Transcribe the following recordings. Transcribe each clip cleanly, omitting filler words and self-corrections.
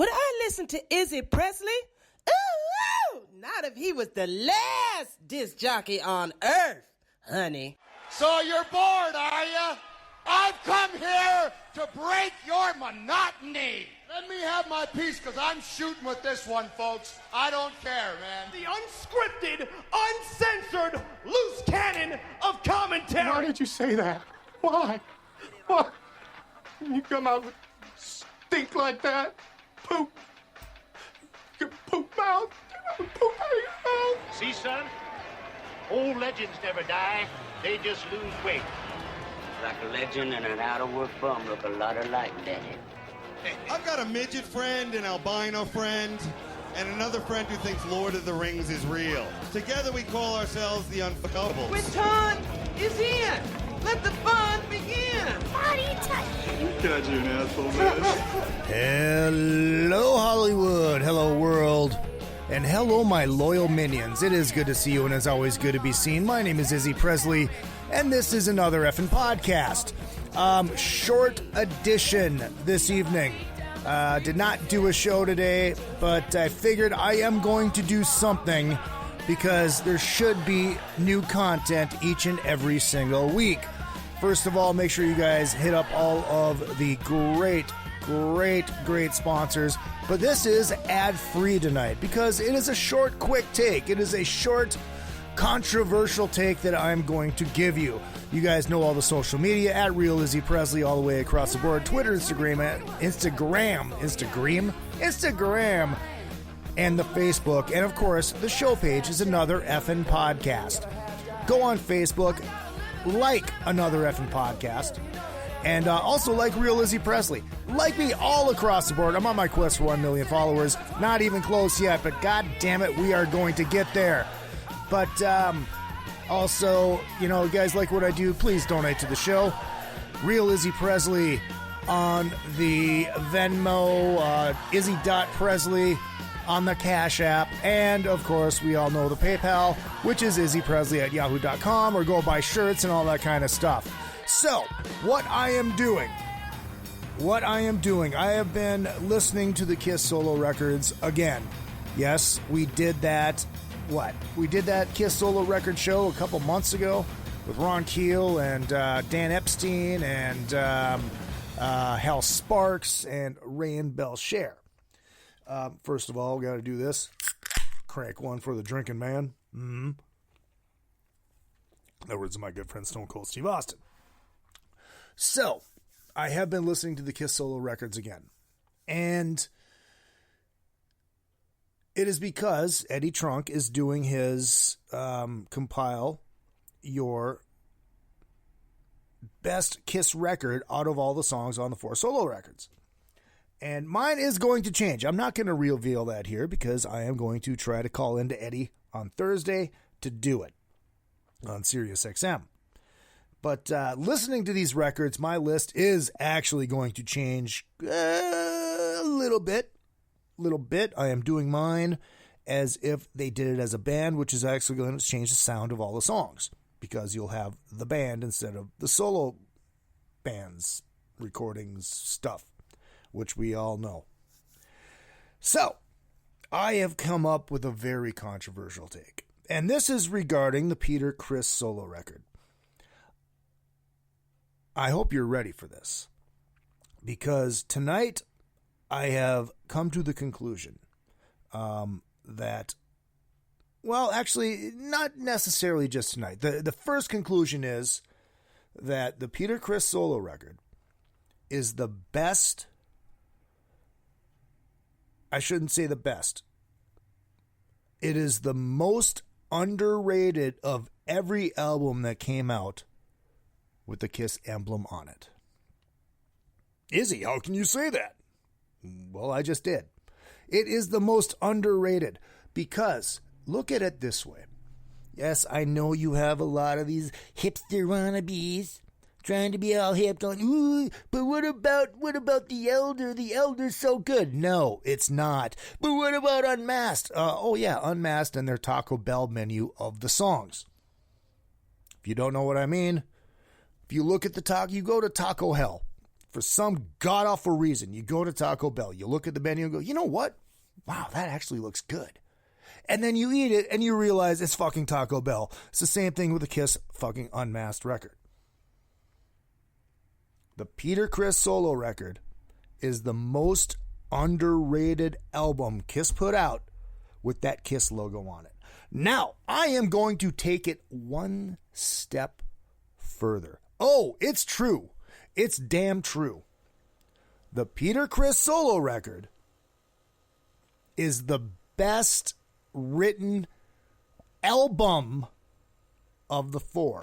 Would I listen to Izzy Presley? Ooh, not if he was the last disc jockey on earth, honey. So you're bored, are you? I've come here to break your monotony. Let me have my piece, because I'm shooting with this one, folks. I don't care, man. The unscripted, uncensored, loose cannon of commentary. Why did you say that? Why? What? You come out with stink like that? Poop. Your poop mouth. Poop out of your mouth. See, son? Old legends never die. They just lose weight. Like a legend and an out-of-work bum look a lot alike, Daddy. I've got a midget friend, an albino friend, and another friend who thinks Lord of the Rings is real. Together we call ourselves the Unfuckables. Quinton is in. Let the fun begin. Body touch. God, you're an asshole, man. Hello, Hollywood. Hello, world. And hello, my loyal minions. It is good to see you, and it's always good to be seen. My name is Izzy Presley, and this is another effing podcast. Short edition this evening. Did not do a show today, but I figured I am going to do something because there should be new content each and every single week. First of all, make sure you guys hit up all of the great sponsors. But this is ad-free tonight because it is a short, quick take. It is a short, controversial take that I'm going to give you. You guys know all the social media at Real Izzy Presley all the way across the board. Twitter, Instagram, and the Facebook. And of course, the show page is Another Effin' Podcast. Go on Facebook, like Another Effin' Podcast. And also like Real Izzy Presley. Like me all across the board. I'm on my quest for 1 million followers. Not even close yet, but god damn it, we are going to get there. But also, you know, you guys like what I do, please donate to the show. Real Izzy Presley on the Venmo, izzy.presley on the CashApp. And, of course, we all know the PayPal, which is izzypresley@yahoo.com, or go buy shirts and all that kind of stuff. So, what I am doing, I have been listening to the Kiss solo records again. Yes, we did that, We did that Kiss solo record show a couple months ago with Ron Keel and Dan Epstein and Hal Sparks and Rayan Belcher. First of all, we got to do this. Crank one for the drinking man. In other words, my good friend Stone Cold Steve Austin. So, I have been listening to the Kiss solo records again. And it is because Eddie Trunk is doing his compile your best Kiss record out of all the songs on the 4 solo records. And mine is going to change. I'm not going to reveal that here because I am going to try to call into Eddie on Thursday to do it on Sirius XM. But listening to these records, my list is actually going to change a little bit. I am doing mine as if they did it as a band, which is actually going to change the sound of all the songs because you'll have the band instead of the solo bands, recordings, stuff, which we all know. So, I have come up with a very controversial take. And this is regarding the Peter Criss solo record. I hope you're ready for this, because tonight I have come to the conclusion that, well, actually, not necessarily just tonight. The first conclusion is that the Peter Criss solo record is the best. I shouldn't say the best. It is the most underrated of every album that came out with the Kiss emblem on it. Izzy, how can you say that? Well, I just did. It is the most underrated because, look at it this way. Yes, I know you have a lot of these hipster wannabes trying to be all hip, going, ooh, but what about The Elder? The Elder's so good. No, it's not. But what about Unmasked? Unmasked and their Taco Bell menu of the songs. If you don't know what I mean, if you look at you go to Taco Hell for some god-awful reason, you go to Taco Bell, you look at the menu and go, you know what? Wow, that actually looks good. And then you eat it and you realize it's fucking Taco Bell. It's the same thing with the Kiss fucking Unmasked record. The Peter Criss solo record is the most underrated album Kiss put out with that Kiss logo on it. Now, I am going to take it one step further. Oh, it's true. It's damn true. The Peter Criss solo record is the best written album of the four.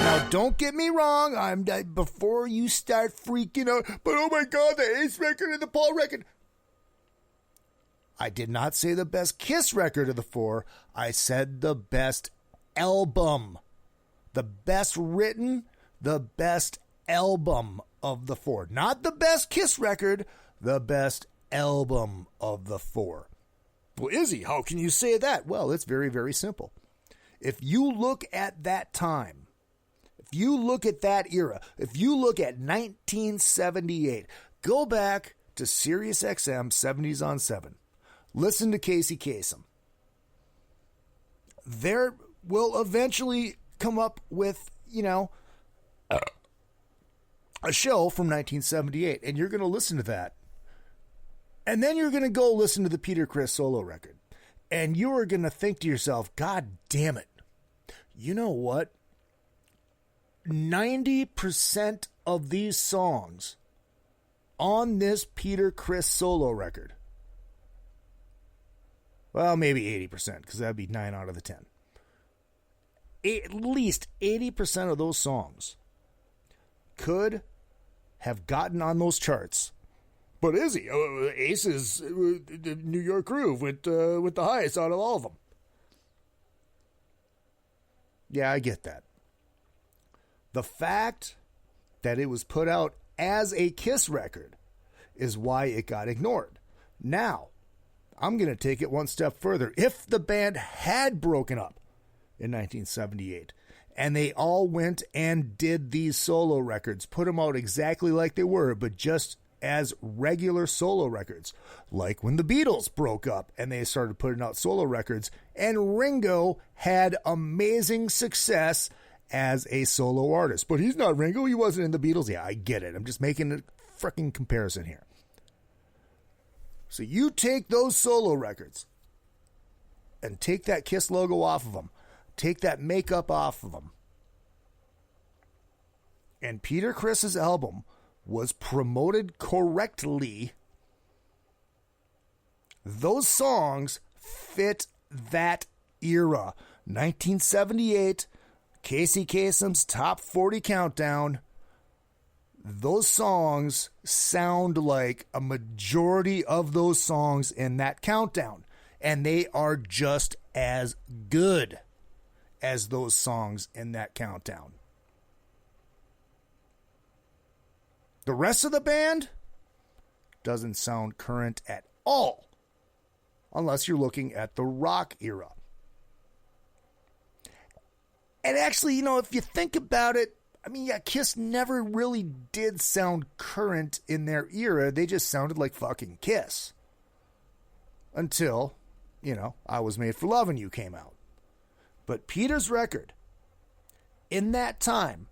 Now, don't get me wrong. Before you start freaking out, but oh my God, the Ace record and the Paul record. I did not say the best Kiss record of the four. I said the best album. The best written, the best album of the four. Not the best Kiss record, the best album of the four. Well, Izzy, how can you say that? Well, it's very, very simple. If you look at that time, if you look at that era, if you look at 1978, go back to Sirius XM 70s on 7. Listen to Casey Kasem. There will eventually come up with, a show from 1978, and you're going to listen to that. And then you're going to go listen to the Peter Criss solo record. And you are going to think to yourself, God damn it. You know what? 90% of these songs on this Peter Criss solo record, well, maybe 80%, because that'd be 9 out of the 10. At least 80% of those songs could have gotten on those charts. But Izzy, Ace is the New York Groove with the highest out of all of them. Yeah, I get that. The fact that it was put out as a Kiss record is why it got ignored. Now, I'm going to take it one step further. If the band had broken up in 1978 and they all went and did these solo records, put them out exactly like they were, but just as regular solo records, like when the Beatles broke up and they started putting out solo records, and Ringo had amazing success as a solo artist. But he's not Ringo. He wasn't in the Beatles. Yeah, I get it. I'm just making a freaking comparison here. So you take those solo records and take that Kiss logo off of them. Take that makeup off of them. And Peter Criss's album was promoted correctly. Those songs fit that era. 1978, Casey Kasem's Top 40 Countdown. Those songs sound like a majority of those songs in that countdown. And they are just as good as those songs in that countdown. The rest of the band doesn't sound current at all, unless you're looking at the rock era. And actually, if you think about it, Kiss never really did sound current in their era. They just sounded like fucking Kiss. Until, I Was Made for Lovin' You came out. But Peter's record, in that time,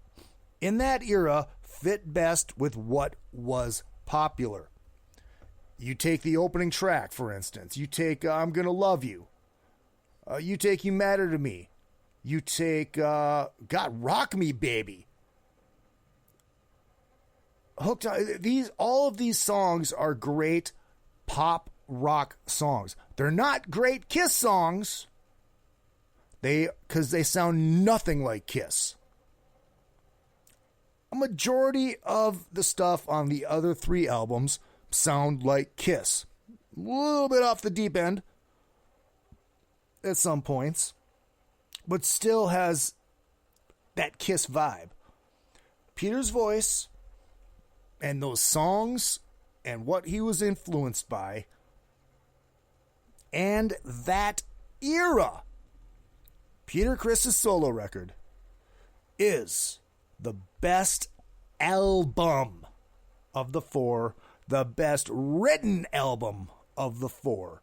in that era, fit best with what was popular. You take the opening track, for instance. You take I'm Gonna Love You. You take You Matter to Me. You take Rock Me Baby. Hooked on all of these songs are great pop rock songs. They're not great Kiss songs. Because they sound nothing like Kiss. A majority of the stuff on the other 3 albums sound like Kiss. A little bit off the deep end at some points, but still has that Kiss vibe. Peter's voice and those songs and what he was influenced by and that era, Peter Criss's solo record is the best album of the four, the best written album of the four.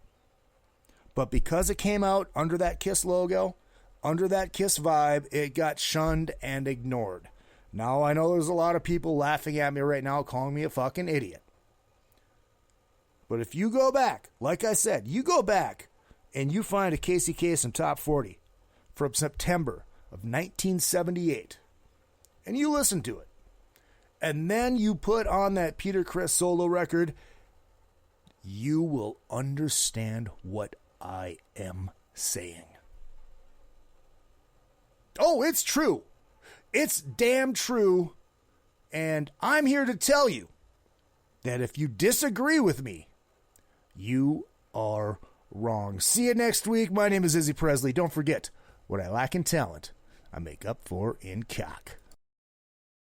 But because it came out under that Kiss logo, under that Kiss vibe, it got shunned and ignored. Now, I know there's a lot of people laughing at me right now, calling me a fucking idiot. But if you go back, like I said, you go back and you find a Casey Kasem Top 40 from September of 1978, and you listen to it, and then you put on that Peter Criss solo record, you will understand what I am saying. Oh, it's true. It's damn true. And I'm here to tell you that if you disagree with me, you are wrong. See you next week. My name is Izzy Presley. Don't forget, what I lack in talent, I make up for in cock.